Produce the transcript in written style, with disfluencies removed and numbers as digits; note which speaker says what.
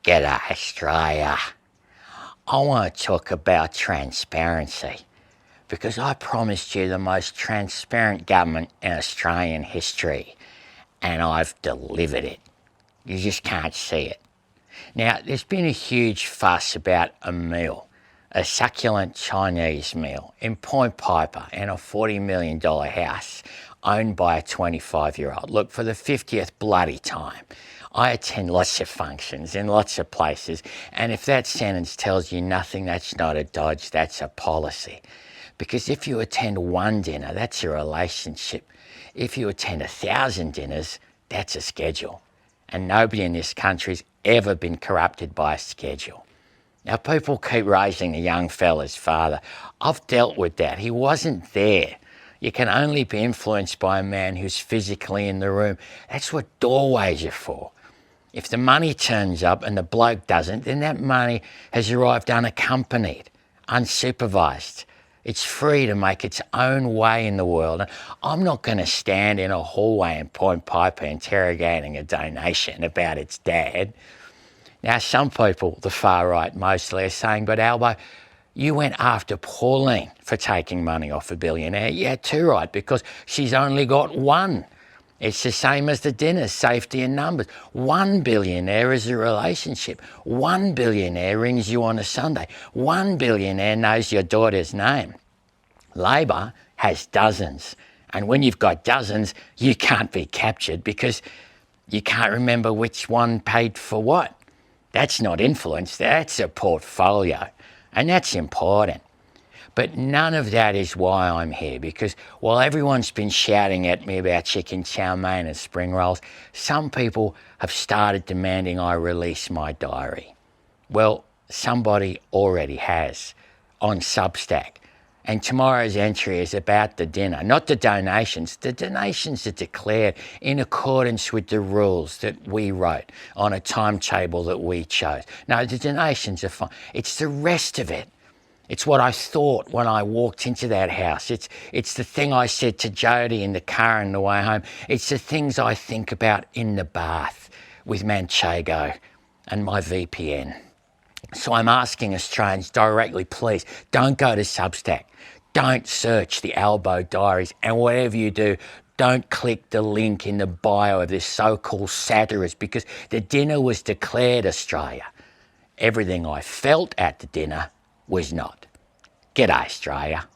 Speaker 1: G'day Australia. I want to talk about transparency because I promised you the most transparent government in Australian history and I've delivered it. You just can't see it. Now, there's been a huge fuss about a meal, a succulent Chinese meal in Point Piper in a $40 million house owned by a 25-year-old. Look, for the 50th bloody time, I attend lots of functions in lots of places, and if that sentence tells you nothing, that's not a dodge, that's a policy. Because if you attend one dinner, that's a relationship. If you attend 1,000 dinners, that's a schedule. And nobody in this country's ever been corrupted by a schedule. Now, people keep raising the young fella's father. I've dealt with that. He wasn't there. You can only be influenced by a man who's physically in the room. That's what doorways are for. If the money turns up and the bloke doesn't, then that money has arrived unaccompanied, unsupervised. It's free to make its own way in the world. And I'm not going to stand in a hallway in Point Piper interrogating a donation about its dad. Now, some people, the far right mostly, are saying, but Albo, you went after Pauline for taking money off a billionaire. Yeah, too right, because she's only got one. It's the same as the dinners, safety in numbers. One billionaire is a relationship. One billionaire rings you on a Sunday. One billionaire knows your daughter's name. Labor has dozens. And when you've got dozens, you can't be captured because you can't remember which one paid for what. That's not influence, that's a portfolio. And that's important. But none of that is why I'm here, because while everyone's been shouting at me about chicken chow mein and spring rolls, some people have started demanding I release my diary. Well, somebody already has on Substack. And tomorrow's entry is about the dinner, not the donations. The donations are declared in accordance with the rules that we wrote on a timetable that we chose. No, the donations are fine. It's the rest of it. It's what I thought when I walked into that house. It's the thing I said to Jodie in the car on the way home. It's the things I think about in the bath with Manchego and my VPN. So I'm asking Australians directly, please, don't go to Substack. Don't search the Albo Diaries. And whatever you do, don't click the link in the bio of this so-called satirist, because the dinner was declared Australia. Everything I felt at the dinner was not. G'day, Australia.